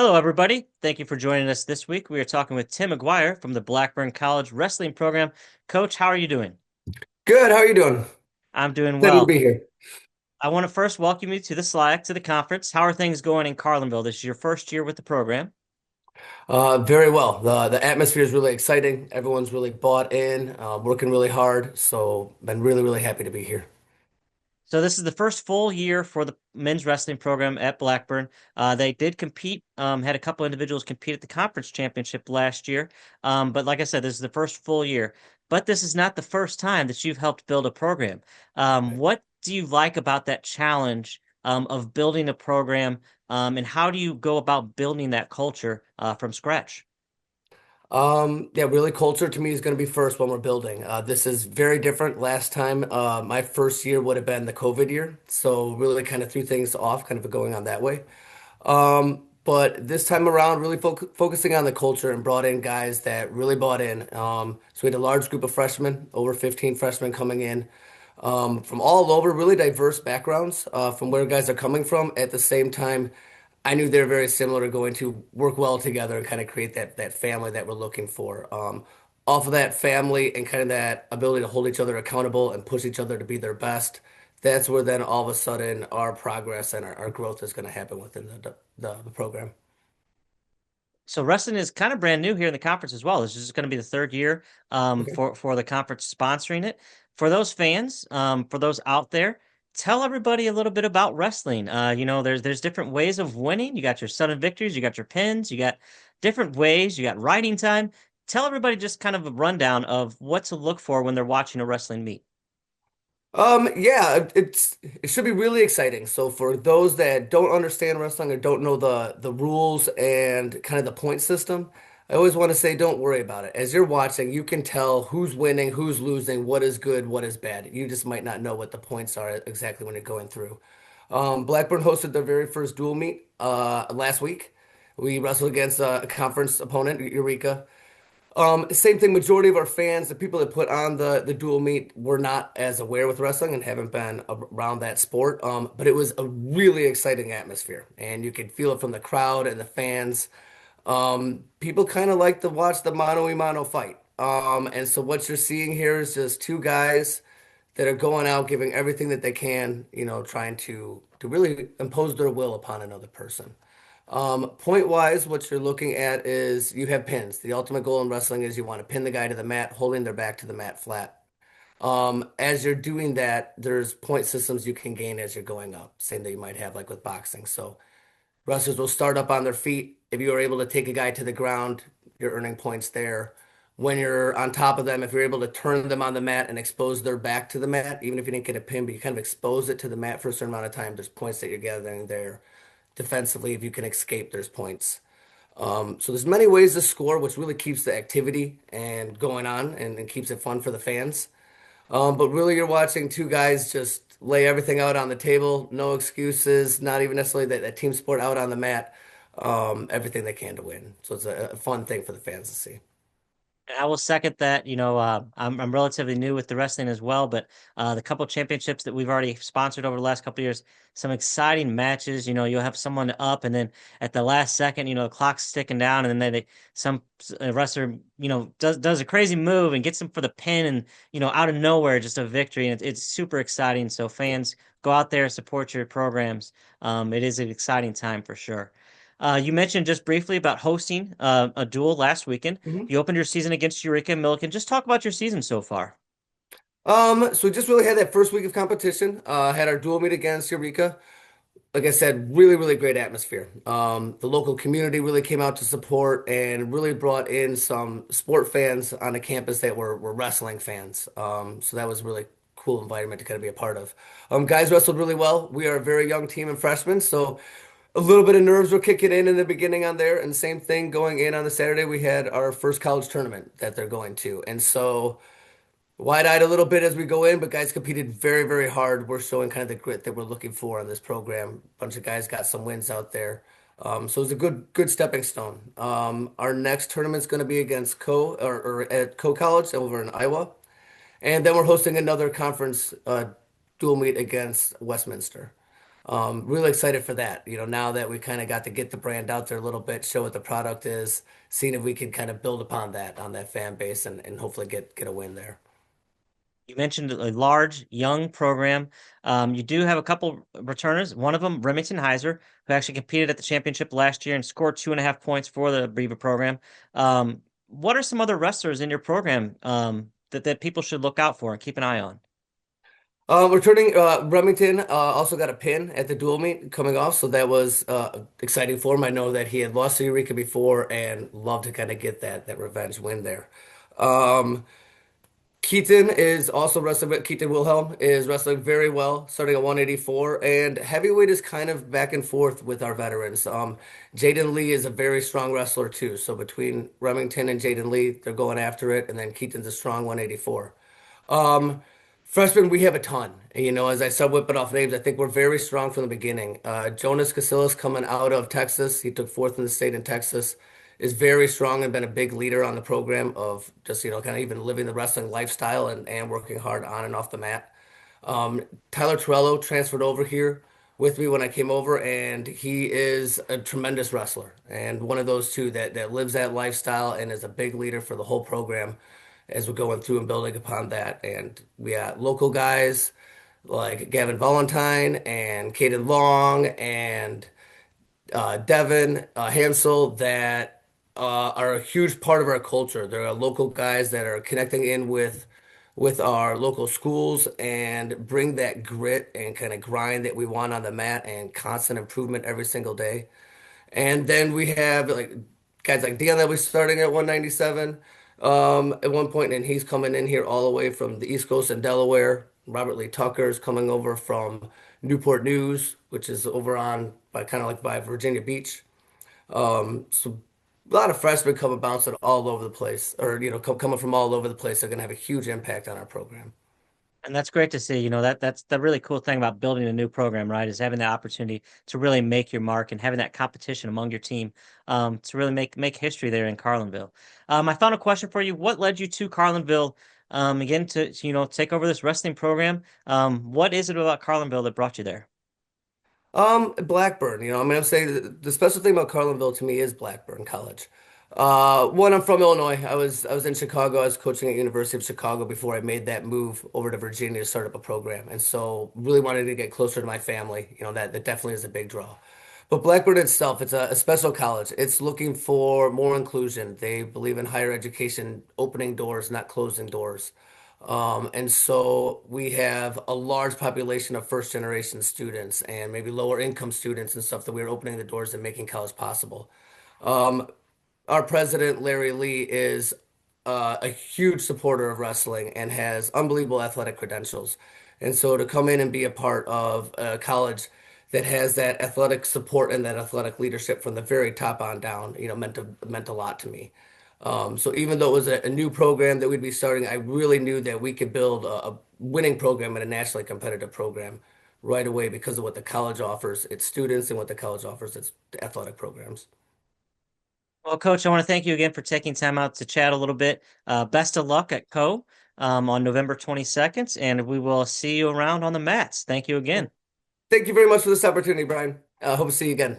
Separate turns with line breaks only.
Hello, everybody. Thank you for joining us this week. We are talking with Tim McGuire from the Blackburn College wrestling program. Coach, how are you doing?
Good. How are you doing?
I'm doing
Excited to
well.
be here.
I want to first welcome you to the SLIAC, to the conference. How are things going in Carlinville? This is your first year with the program.
Very well. The atmosphere is really exciting. Everyone's really bought in, working really hard. So been really happy to be here.
So this is the first full year for the men's wrestling program at Blackburn. They did compete, had a couple individuals compete at the conference championship last year. But like I said, this is the first full year. But this is not the first time that you've helped build a program. What do you like about that challenge of building a program, and how do you go about building that culture from scratch?
Yeah, really culture to me is going to be first when we're building. This is very different. Last time, my first year would have been the COVID year. So really kind of threw things off, kind of going on that way. But this time around, really focusing on the culture and brought in guys that really bought in. So we had a large group of freshmen, over 15 freshmen coming in, from all over, really diverse backgrounds, from where guys are coming from. At the same time, I knew they're very similar to going to work well together and kind of create that family that we're looking for. Off of that family and kind of that ability to hold each other accountable and push each other to be their best, that's where then all of a sudden our progress and our growth is going to happen within the program.
So wrestling is kind of brand new here in the conference as well. This is going to be the third year
Okay.
for the conference sponsoring it. For those fans, for those out there, tell everybody a little bit about wrestling. There's different ways of winning. You got your sudden victories, you got your pins, you got different ways, you got riding time. Tell everybody just kind of a rundown of what to look for when they're watching a wrestling meet.
Yeah, it should be really exciting. So for those that don't understand wrestling or don't know the rules and kind of the point system, I always want to say don't worry about it. As you're watching, you can tell who's winning, who's losing, what is good, what is bad. You just might not know what the points are exactly when you're going through. Blackburn hosted their very first dual meet last week. We wrestled against a conference opponent, Eureka. Same thing, majority of our fans, the people that put on the dual meet were not as aware with wrestling and haven't been around that sport. But it was a really exciting atmosphere and you could feel it from the crowd and the fans. People kind of like to watch the mano a mano fight. And so what you're seeing here is just two guys that are going out, giving everything that they can, trying to really impose their will upon another person. Point wise, what you're looking at is you have pins. The ultimate goal in wrestling is you want to pin the guy to the mat, holding their back to the mat flat. As you're doing that, there's point systems you can gain as you're going up, same that you might have like with boxing. So wrestlers will start up on their feet. If you are able to take a guy to the ground, you're earning points there. When you're on top of them, if you're able to turn them on the mat and expose their back to the mat, even if you didn't get a pin, but you kind of expose it to the mat for a certain amount of time, there's points that you're gathering there. Defensively, if you can escape, there's points. So there's many ways to score, which really keeps the activity and going on and keeps it fun for the fans. But really, you're watching two guys just lay everything out on the table, no excuses, not even necessarily that team sport out on the mat, everything they can to win. So it's a fun thing for the fans to see.
I will second that. I'm relatively new with the wrestling as well, but the couple championships that we've already sponsored over the last couple of years, some exciting matches. You'll have someone up, and then at the last second, the clock's ticking down, and then some wrestler, does a crazy move and gets them for the pin, and out of nowhere, just a victory, and it's super exciting. So fans, go out there, support your programs. It is an exciting time for sure. You mentioned just briefly about hosting a duel last weekend.
Mhm.
You opened your season against Eureka and Milliken. Just talk about your season so far.
So we just really had that first week of competition. Had our dual meet against Eureka. Like I said, really great atmosphere. The local community really came out to support and really brought in some sport fans on the campus that were wrestling fans. So that was a really cool environment to kind of be a part of. Guys wrestled really well. We are a very young team and freshmen, so a little bit of nerves were kicking in the beginning on there. And same thing going in on the Saturday, we had our first college tournament that they're going to. And so wide-eyed a little bit as we go in, but guys competed very hard. We're showing kind of the grit that we're looking for in this program. A bunch of guys got some wins out there. So it's a good stepping stone. Our next tournament's going to be against or at Co College over in Iowa. And then we're hosting another conference dual meet against Westminster. Really excited for that. Now that we kind of got to get the brand out there a little bit, show what the product is, seeing if we can kind of build upon that on that fan base and hopefully get a win there.
You mentioned a large, young program. You do have a couple returners. One of them, Remington Heiser, who actually competed at the championship last year and scored 2.5 points for the Brever program. What are some other wrestlers in your program that people should look out for and keep an eye on?
Returning Remington also got a pin at the dual meet coming off, so that was exciting for him. I know that he had lost to Eureka before and loved to kind of get that revenge win there. Um, Keaton is also wrestling. Keaton Wilhelm is wrestling very well, starting at 184. And heavyweight is kind of back and forth with our veterans. Jaden Lee is a very strong wrestler too. So between Remington and Jaden Lee, they're going after it. And then Keaton's a strong 184. Um, Freshmen, we have a ton. As I start whipping off names, I think we're very strong from the beginning. Jonas Casillas coming out of Texas, he took fourth in the state in Texas, is very strong and been a big leader on the program of just, kind of even living the wrestling lifestyle and working hard on and off the mat. Tyler Torello transferred over here with me when I came over, and he is a tremendous wrestler and one of those two that lives that lifestyle and is a big leader for the whole program as we're going through and building upon that. And we got local guys like Gavin Valentine and Caden Long and Devin Hansel that are a huge part of our culture. They're local guys that are connecting in with our local schools and bring that grit and kind of grind that we want on the mat and constant improvement every single day. And then we have like guys like Dion that was starting at 197 at one point, and he's coming in here all the way from the East Coast and Delaware. Robert Lee Tucker is coming over from Newport News, which is over on by kind of like by Virginia Beach. So a lot of freshmen coming bouncing all over the place, or coming from all over the place. They're going to have a huge impact on our program.
And that's great to see. That's the really cool thing about building a new program, right? Is having the opportunity to really make your mark and having that competition among your team to really make history there in Carlinville. My final question for you: what led you to Carlinville again to take over this wrestling program? What is it about Carlinville that brought you there?
Blackburn, I'm saying the special thing about Carlinville to me is Blackburn College. One, I'm from Illinois. I was in Chicago. I was coaching at University of Chicago before I made that move over to Virginia to start up a program, and so really wanted to get closer to my family. That definitely is a big draw. But Blackburn itself, it's a special college. It's looking for more inclusion. They believe in higher education, opening doors, not closing doors. And so we have a large population of first generation students and maybe lower income students and stuff that we're opening the doors and making college possible. Um, our president, Larry Lee, is a huge supporter of wrestling and has unbelievable athletic credentials. And so to come in and be a part of a college that has that athletic support and that athletic leadership from the very top on down, meant a lot to me. So even though it was a new program that we'd be starting, I really knew that we could build a winning program and a nationally competitive program right away because of what the college offers its students and what the college offers its athletic programs.
Well, Coach, I want to thank you again for taking time out to chat a little bit. Best of luck at Co on November 22nd, and we will see you around on the mats. Thank you again.
Thank you very much for this opportunity, Brian. Hope to see you again.